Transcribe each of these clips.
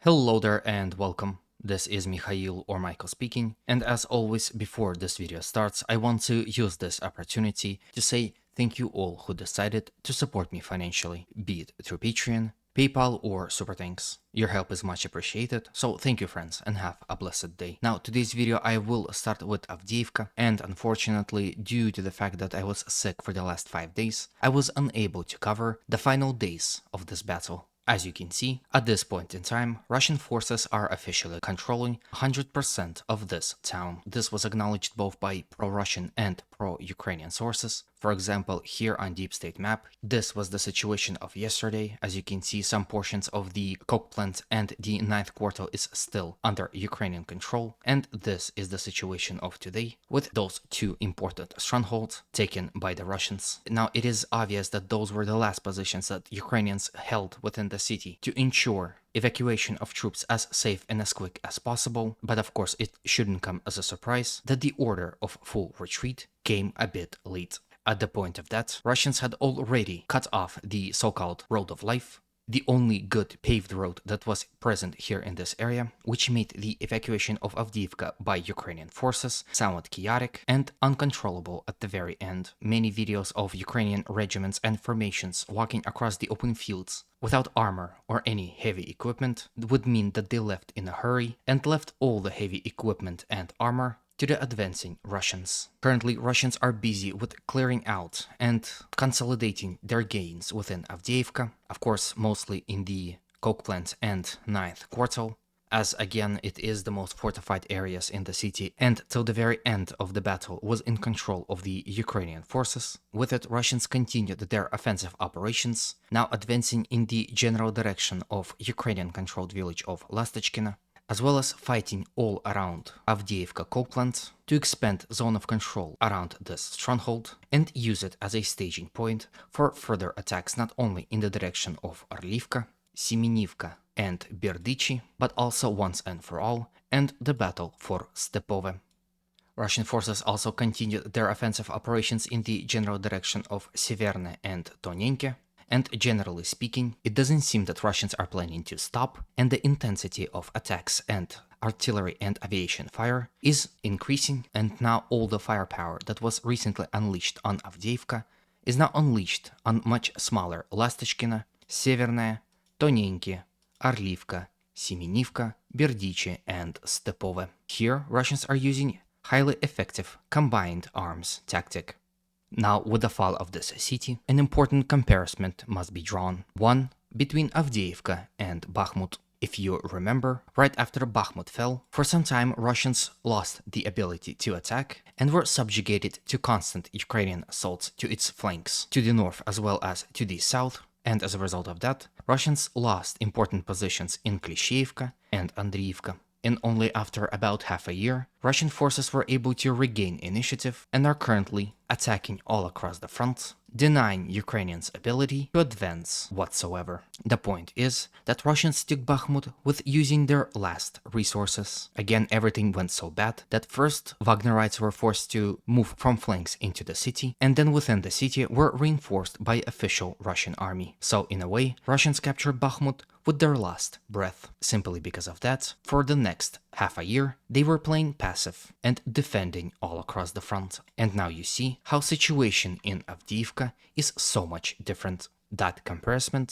Hello there and welcome. This is Mikhail or Michael speaking, and as always before this video starts, I want to use this opportunity to say thank you all who decided to support me financially, be it through Patreon, PayPal or Super Thanks. Your help is much appreciated, so thank you friends and have a blessed day. Now today's video I will start with Avdeevka, and unfortunately due to the fact that I was sick for the last 5 days, I was unable to cover the final days of this battle. As you can see, at this point in time, Russian forces are officially controlling 100% of this town. This was acknowledged both by pro-Russian and pro-Ukrainian sources. For example, here on Deep State map, this was the situation of yesterday. As you can see, some portions of the coke plant and the 9th quarter is still under Ukrainian control, and this is the situation of today, with those two important strongholds taken by the Russians. Now, it is obvious that those were the last positions that Ukrainians held within the city to ensure evacuation of troops as safe and as quick as possible, but of course it shouldn't come as a surprise that the order of full retreat came a bit late. At the point of that, Russians had already cut off the so-called Road of Life, the only good paved road that was present here in this area, which made the evacuation of Avdeevka by Ukrainian forces somewhat chaotic and uncontrollable at the very end. Many videos of Ukrainian regiments and formations walking across the open fields without armor or any heavy equipment would mean that they left in a hurry and left all the heavy equipment and armor to the advancing Russians. Currently, Russians are busy with clearing out and consolidating their gains within Avdeevka, of course mostly in the coke plant and 9th quarter, as again it is the most fortified areas in the city and till the very end of the battle was in control of the Ukrainian forces. With it, Russians continued their offensive operations, now advancing in the general direction of Ukrainian-controlled village of Lastachkina, as well as fighting all around Avdeevka coke plant to expand zone of control around this stronghold and use it as a staging point for further attacks not only in the direction of Orlivka, Semenivka and Berdichi, but also once and for all, and the battle for Stepove. Russian forces also continued their offensive operations in the general direction of Severne and Tonenke, and generally speaking, it doesn't seem that Russians are planning to stop, and the intensity of attacks and artillery and aviation fire is increasing, and now all the firepower that was recently unleashed on Avdeevka is now unleashed on much smaller Lastachkina, Severne, Tonenke, Orlivka, Semenivka, Berdichi and Stepove. Here, Russians are using highly effective combined arms tactic. Now, with the fall of this city, an important comparison must be drawn. One between Avdeevka and Bakhmut. If you remember, right after Bakhmut fell, for some time Russians lost the ability to attack and were subjugated to constant Ukrainian assaults to its flanks, to the north as well as to the south, and as a result of that, Russians lost important positions in Klishchiivka and Andriivka. And only after about half a year, Russian forces were able to regain initiative and are currently attacking all across the front, denying Ukrainians' ability to advance whatsoever. The point is that Russians took Bakhmut with using their last resources. Again, everything went so bad that first Wagnerites were forced to move from flanks into the city, and then within the city were reinforced by official Russian army. So in a way, Russians captured Bakhmut with their last breath. Simply because of that, for the next half a year, they were playing passive and defending all across the front. And now you see how situation in Avdeevka is so much different. That comparison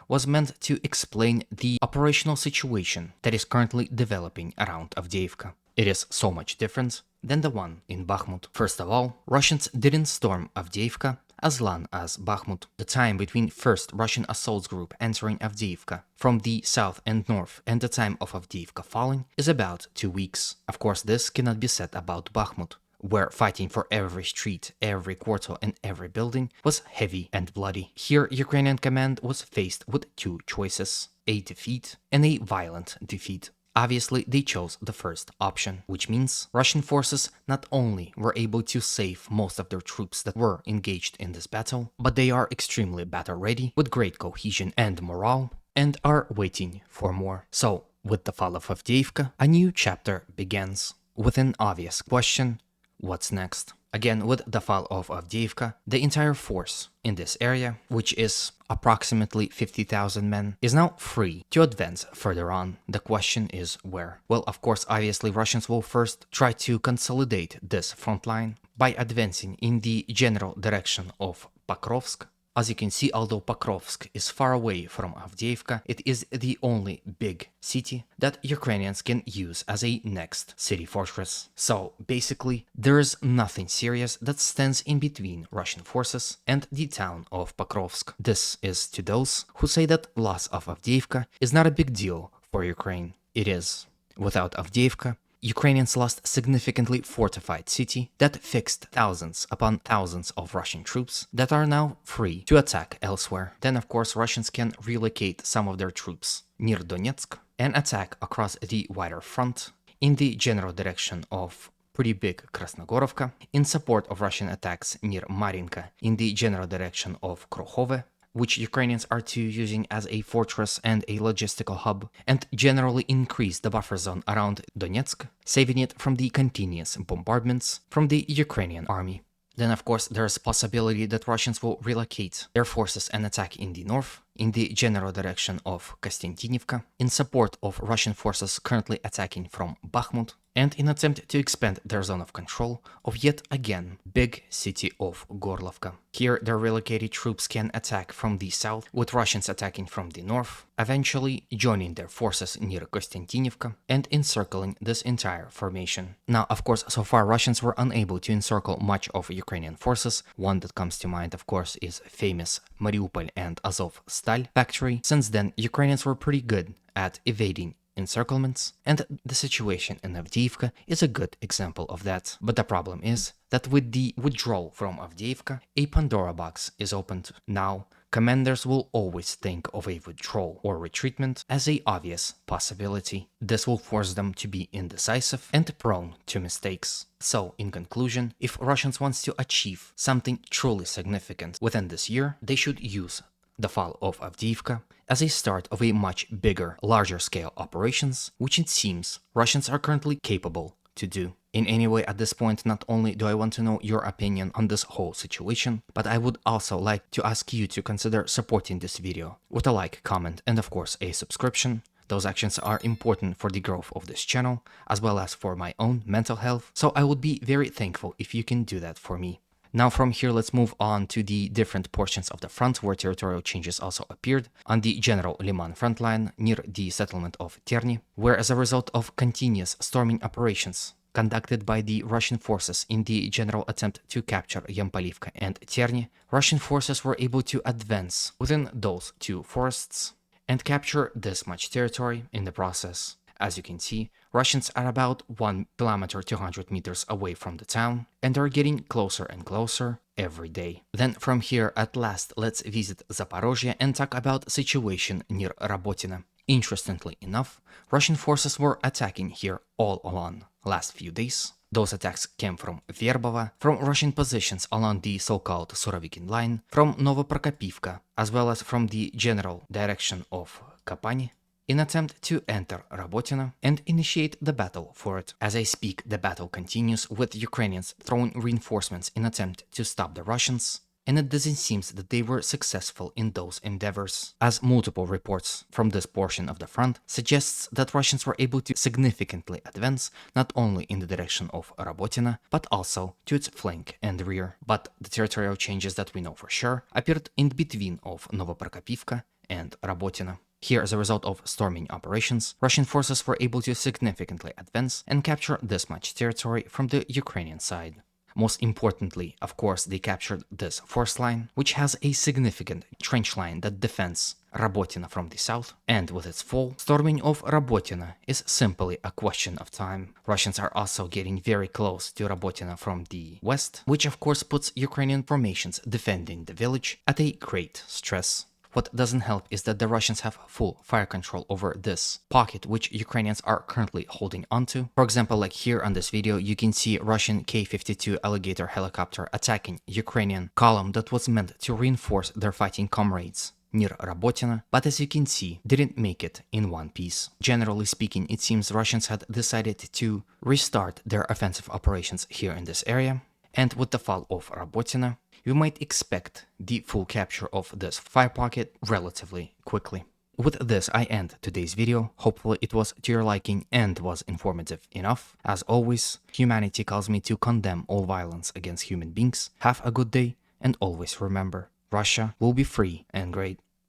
was meant to explain the operational situation that is currently developing around Avdeevka. It is so much different than the one in Bakhmut. First of all, Russians didn't storm Avdeevka as long as Bakhmut. The time between first Russian assault group entering Avdeevka from the south and north and the time of Avdeevka falling is about 2 weeks. Of course, this cannot be said about Bakhmut, where fighting for every street, every quarter and every building was heavy and bloody. Here, Ukrainian command was faced with two choices, a defeat and a violent defeat. Obviously, they chose the first option, which means Russian forces not only were able to save most of their troops that were engaged in this battle, but they are extremely battle ready, with great cohesion and morale, and are waiting for more. So, with the fall of Avdeevka, a new chapter begins, with an obvious question: what's next? Again, with the fall of Avdeevka, the entire force in this area, which is approximately 50,000 men, is now free to advance further on. The question is where? Well, of course, obviously Russians will first try to consolidate this front line by advancing in the general direction of Pokrovsk. As you can see, although Pokrovsk is far away from Avdeevka, it is the only big city that Ukrainians can use as a next city fortress. So basically, there is nothing serious that stands in between Russian forces and the town of Pokrovsk. This is to those who say that loss of Avdeevka is not a big deal for Ukraine. It is. Without Avdeevka, Ukrainians lost significantly fortified city that fixed thousands upon thousands of Russian troops that are now free to attack elsewhere. Then of course Russians can relocate some of their troops near Donetsk and attack across the wider front in the general direction of pretty big Krasnogorovka in support of Russian attacks near Marinka in the general direction of Krokhove, which Ukrainians are too using as a fortress and a logistical hub, and generally increase the buffer zone around Donetsk, saving it from the continuous bombardments from the Ukrainian army. Then of course there's possibility that Russians will relocate their forces and attack in the north, in the general direction of Kostiantynivka, in support of Russian forces currently attacking from Bakhmut, and in attempt to expand their zone of control of yet again big city of Gorlovka. Here their relocated troops can attack from the south, with Russians attacking from the north, eventually joining their forces near Kostiantynivka and encircling this entire formation. Now of course so far Russians were unable to encircle much of Ukrainian forces. One that comes to mind of course is famous Mariupol and Azov Stal factory. Since then Ukrainians were pretty good at evading encirclements, and the situation in Avdeevka is a good example of that. But the problem is that with the withdrawal from Avdeevka, a Pandora box is opened. Now, commanders will always think of a withdrawal or retreatment as a obvious possibility. This will force them to be indecisive and prone to mistakes. So, in conclusion, if Russians want to achieve something truly significant within this year, they should use the fall of Avdeevka as a start of a much bigger, larger scale operations, which it seems Russians are currently capable to do. In any way, at this point, not only do I want to know your opinion on this whole situation, but I would also like to ask you to consider supporting this video with a like, comment, and of course a subscription. Those actions are important for the growth of this channel, as well as for my own mental health, so I would be very thankful if you can do that for me. Now from here, let's move on to the different portions of the front where territorial changes also appeared. On the general Liman front line near the settlement of Terny, where as a result of continuous storming operations conducted by the Russian forces in the general attempt to capture Yampolivka and Terny, Russian forces were able to advance within those two forests and capture this much territory in the process. As you can see, Russians are about 1 kilometer 200 meters away from the town and are getting closer and closer every day. Then from here, at last, let's visit Zaporozhye and talk about situation near Rabotina. Interestingly enough, Russian forces were attacking here all along last few days. Those attacks came from Verbova, from Russian positions along the so-called Surovikin line, from Novoprokopivka, as well as from the general direction of Kapani, in attempt to enter Rabotina and initiate the battle for it. As I speak, the battle continues, with Ukrainians throwing reinforcements in attempt to stop the Russians, and it doesn't seem that they were successful in those endeavors, as multiple reports from this portion of the front suggests that Russians were able to significantly advance not only in the direction of Rabotina, but also to its flank and rear. But the territorial changes that we know for sure appeared in between of Novoprokopivka and Rabotina. Here, as a result of storming operations, Russian forces were able to significantly advance and capture this much territory from the Ukrainian side. Most importantly, of course, they captured this force line, which has a significant trench line that defends Rabotina from the south, and with its fall, storming of Rabotina is simply a question of time. Russians are also getting very close to Rabotina from the west, which of course puts Ukrainian formations defending the village at a great stress. What doesn't help is that the Russians have full fire control over this pocket which Ukrainians are currently holding onto. For example, like here on this video, you can see Russian K-52 Alligator helicopter attacking Ukrainian column that was meant to reinforce their fighting comrades near Rabotina, but as you can see, didn't make it in one piece. Generally speaking, it seems Russians had decided to restart their offensive operations here in this area, And with the fall of Rabotina, you might expect the full capture of this fire pocket relatively quickly. With this, I end today's video. Hopefully it was to your liking and was informative enough. As always, humanity calls me to condemn all violence against human beings. Have a good day, and always remember, Russia will be free and great.